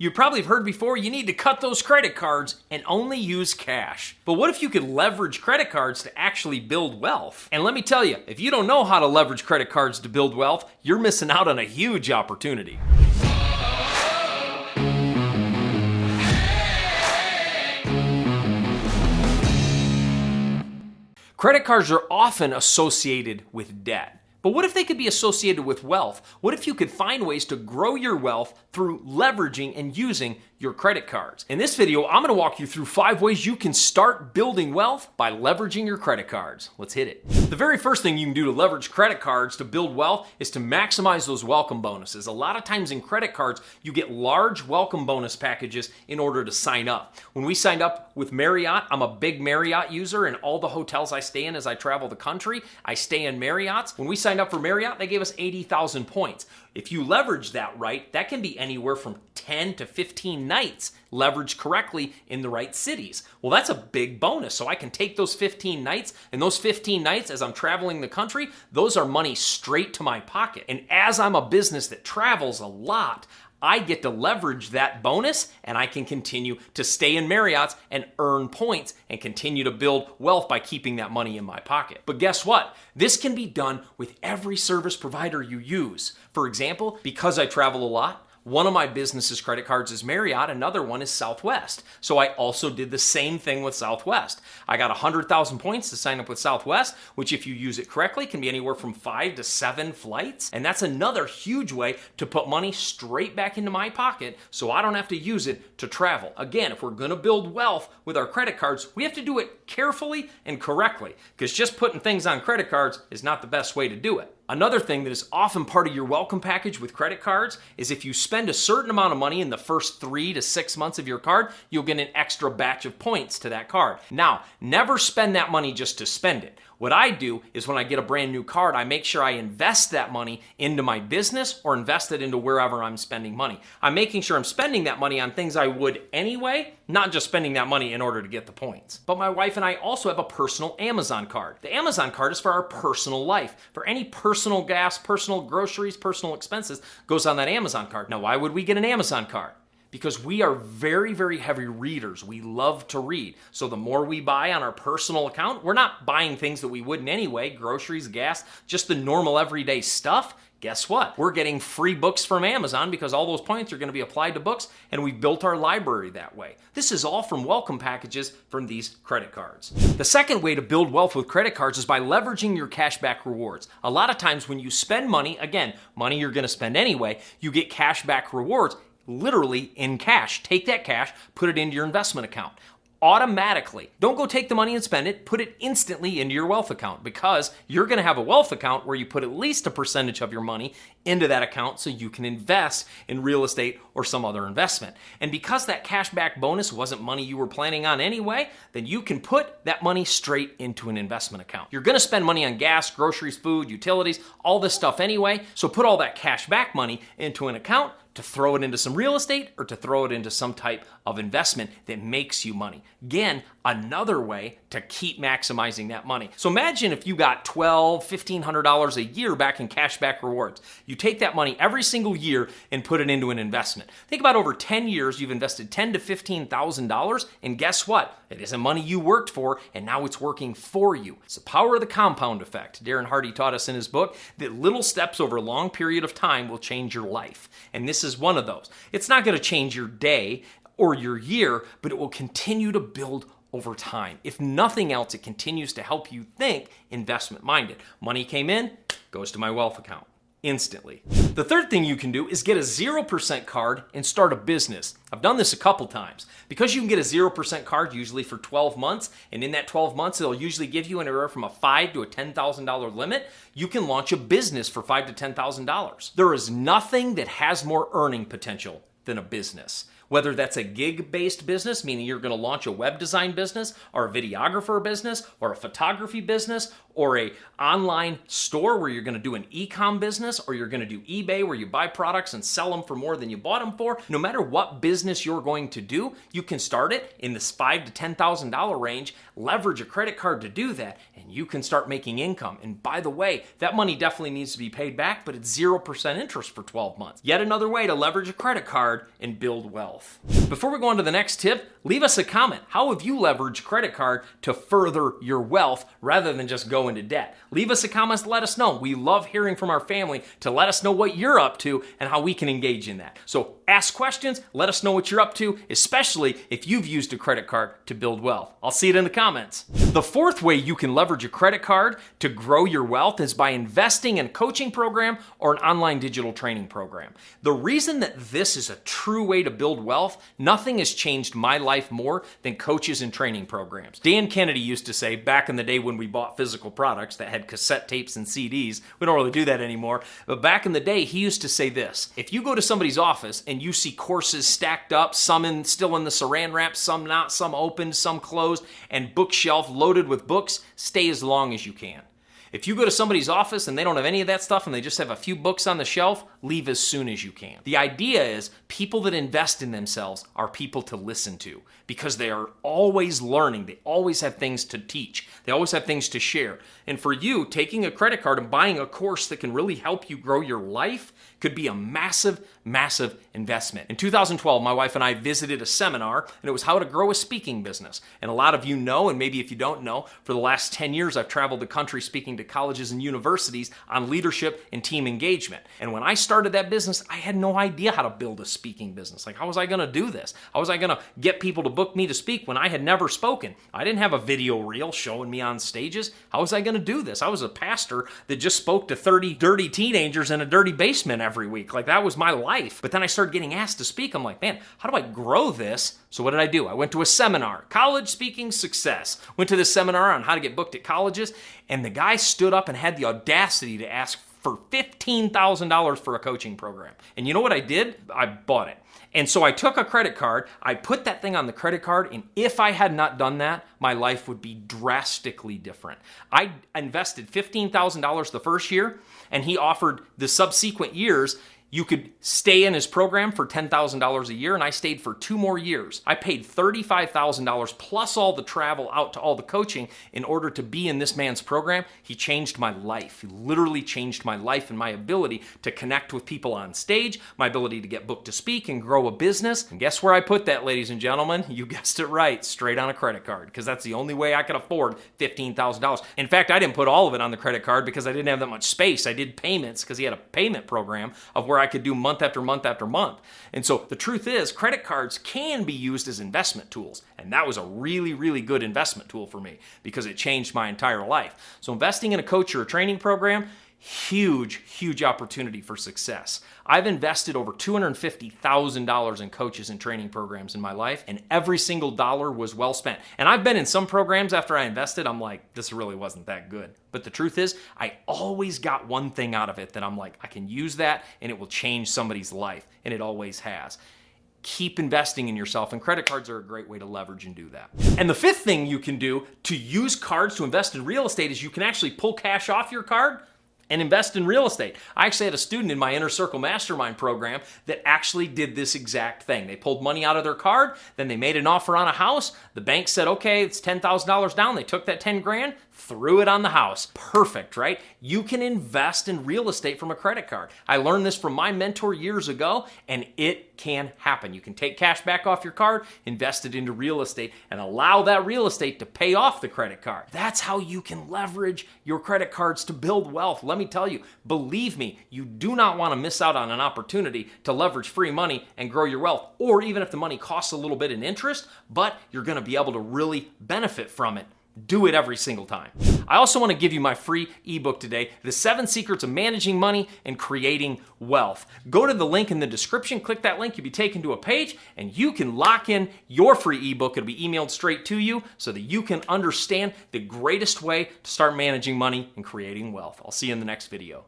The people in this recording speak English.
You probably have heard before you need to cut those credit cards and only use cash. But what if you could leverage credit cards to actually build wealth? And let me tell you, if you don't know how to leverage credit cards to build wealth, you're missing out on a huge opportunity. Credit cards are often associated with debt. But what if they could be associated with wealth? What if you could find ways to grow your wealth through leveraging and using your credit cards? In this video, I'm going to walk you through 5 ways you can start building wealth by leveraging your credit cards. Let's hit it. The very first thing you can do to leverage credit cards to build wealth is to maximize those welcome bonuses. A lot of times in credit cards, you get large welcome bonus packages in order to sign up. When we signed up with Marriott, I'm a big Marriott user, and all the hotels I stay in as I travel the country, I stay in Marriotts. When we signed up for Marriott, they gave us 80,000 points. If you leverage that right, that can be anywhere from 10 to 15 nights leveraged correctly in the right cities. Well, that's a big bonus. So I can take those 15 nights, and those 15 nights as I'm traveling the country, those are money straight to my pocket. And as I'm a business that travels a lot, I get to leverage that bonus, and I can continue to stay in Marriott's and earn points and continue to build wealth by keeping that money in my pocket. But guess what? This can be done with every service provider you use. For example, because I travel a lot, one of my business's credit cards is Marriott, another one is Southwest. So I also did the same thing with Southwest. I got 100,000 points to sign up with Southwest, which if you use it correctly can be anywhere from 5 to 7 flights. And that's another huge way to put money straight back into my pocket so I don't have to use it to travel. Again, if we're gonna build wealth with our credit cards, we have to do it carefully and correctly, because just putting things on credit cards is not the best way to do it. Another thing that is often part of your welcome package with credit cards is if you spend a certain amount of money in the first 3 to 6 months of your card, you'll get an extra batch of points to that card. Now, never spend that money just to spend it. What I do is when I get a brand new card, I make sure I invest that money into my business or invest it into wherever I'm spending money. I'm making sure I'm spending that money on things I would anyway, not just spending that money in order to get the points. But my wife and I also have a personal Amazon card. The Amazon card is for our personal life. For any personal gas, personal groceries, personal expenses goes on that Amazon card. Now, why would we get an Amazon card? Because we are very, very heavy readers. We love to read. So the more we buy on our personal account, we're not buying things that we wouldn't anyway, groceries, gas, just the normal everyday stuff. Guess what? We're getting free books from Amazon because all those points are going to be applied to books, and we've built our library that way. This is all from welcome packages from these credit cards. The second way to build wealth with credit cards is by leveraging your cashback rewards. A lot of times when you spend money, again, money you're going to spend anyway, you get cashback rewards literally in cash. Take that cash, put it into your investment account. Automatically. Don't go take the money and spend it. Put it instantly into your wealth account, because you're going to have a wealth account where you put at least a percentage of your money into that account so you can invest in real estate or some other investment. And because that cashback bonus wasn't money you were planning on anyway, then you can put that money straight into an investment account. You're going to spend money on gas, groceries, food, utilities, all this stuff anyway. So put all that cashback money into an account to throw it into some real estate or to throw it into some type of investment that makes you money. Again, another way to keep maximizing that money. So imagine if you got $1,200, $1,500 a year back in cashback rewards. You take that money every single year and put it into an investment. Think about over 10 years, you've invested $10,000 to $15,000, and guess what? It isn't money you worked for, and now it's working for you. It's the power of the compound effect. Darren Hardy taught us in his book that little steps over a long period of time will change your life. And this is one of those. It's not going to change your day or your year, but it will continue to build over time. If nothing else, it continues to help you think investment minded. Money came in, goes to my wealth account instantly. The third thing you can do is get a 0% card and start a business. I've done this a couple times. Because you can get a 0% card usually for 12 months, and in that 12 months, it'll usually give you anywhere from a $5,000 to a $10,000 limit, you can launch a business for $5,000 to $10,000. There is nothing that has more earning potential than a business. Whether that's a gig-based business, meaning you're going to launch a web design business, or a videographer business, or a photography business, or a online store where you're going to do an e-com business, or you're going to do eBay where you buy products and sell them for more than you bought them for, no matter what business you're going to do, you can start it in this $5,000 to $10,000 range, leverage a credit card to do that, and you can start making income. And by the way, that money definitely needs to be paid back, but it's 0% interest for 12 months. Yet another way to leverage a credit card and build wealth. Before we go on to the next tip, leave us a comment. How have you leveraged credit card to further your wealth rather than just go into debt? Leave us a comment to let us know. We love hearing from our family to let us know what you're up to and how we can engage in that. So ask questions, let us know what you're up to, especially if you've used a credit card to build wealth. I'll see it in the comments. The fourth way you can leverage a credit card to grow your wealth is by investing in a coaching program or an online digital training program. The reason that this is a true way to build wealth, nothing has changed my life more than coaches and training programs. Dan Kennedy used to say back in the day when we bought physical products that had cassette tapes and CDs, we don't really do that anymore, but back in the day he used to say this: if you go to somebody's office and you see courses stacked up, some still in the saran wrap, some not, some open, some closed, and bookshelf loaded with books, stay as long as you can. If you go to somebody's office and they don't have any of that stuff and they just have a few books on the shelf, leave as soon as you can. The idea is people that invest in themselves are people to listen to because they are always learning. They always have things to teach. They always have things to share. And for you, taking a credit card and buying a course that can really help you grow your life could be a massive, massive investment. In 2012, my wife and I visited a seminar, and it was how to grow a speaking business. And a lot of you know, and maybe if you don't know, for the last 10 years, I've traveled the country speaking to colleges and universities on leadership and team engagement. And when I started that business, I had no idea how to build a speaking business. Like, how was I going to do this? How was I going to get people to book me to speak when I had never spoken? I didn't have a video reel showing me on stages. How was I going to do this? I was a pastor that just spoke to 30 dirty teenagers in a dirty basement every week. Like, that was my life. But then I started getting asked to speak. I'm like, man, how do I grow this? So what did I do? I went to a seminar, College Speaking Success. Went to this seminar on how to get booked at colleges, and the guy stood up and had the audacity to ask for $15,000 for a coaching program. And you know what I did? I bought it. And so I took a credit card, I put that thing on the credit card, and if I had not done that, my life would be drastically different. I invested $15,000 the first year, and he offered the subsequent years, you could stay in his program for $10,000 a year, and I stayed for 2 more years. I paid $35,000 plus all the travel out to all the coaching in order to be in this man's program. He changed my life. He literally changed my life and my ability to connect with people on stage, my ability to get booked to speak and grow a business. And guess where I put that, ladies and gentlemen? You guessed it right, straight on a credit card, because that's the only way I could afford $15,000. In fact, I didn't put all of it on the credit card because I didn't have that much space. I did payments because he had a payment program of where I could do month after month after month. And so the truth is, credit cards can be used as investment tools. And that was a really, really good investment tool for me because it changed my entire life. So investing in a coach or a training program, huge, huge opportunity for success. I've invested over $250,000 in coaches and training programs in my life, and every single dollar was well spent. And I've been in some programs after I invested, I'm like, this really wasn't that good. But the truth is, I always got one thing out of it that I'm like, I can use that and it will change somebody's life, and it always has. Keep investing in yourself, and credit cards are a great way to leverage and do that. And the fifth thing you can do to use cards to invest in real estate is you can actually pull cash off your card and invest in real estate. I actually had a student in my Inner Circle Mastermind program that actually did this exact thing. They pulled money out of their card, then they made an offer on a house. The bank said, okay, it's $10,000 down. They took that 10 grand, threw it on the house. Perfect, right? You can invest in real estate from a credit card. I learned this from my mentor years ago, and it can happen. You can take cash back off your card, invest it into real estate, and allow that real estate to pay off the credit card. That's how you can leverage your credit cards to build wealth. Let me tell you, believe me, you do not want to miss out on an opportunity to leverage free money and grow your wealth, or even if the money costs a little bit in interest, but you're going to be able to really benefit from it. Do it every single time. I also want to give you my free ebook today, The 7 Secrets of Managing Money and Creating Wealth. Go to the link in the description, click that link, you'll be taken to a page, and you can lock in your free ebook. It'll be emailed straight to you so that you can understand the greatest way to start managing money and creating wealth. I'll see you in the next video.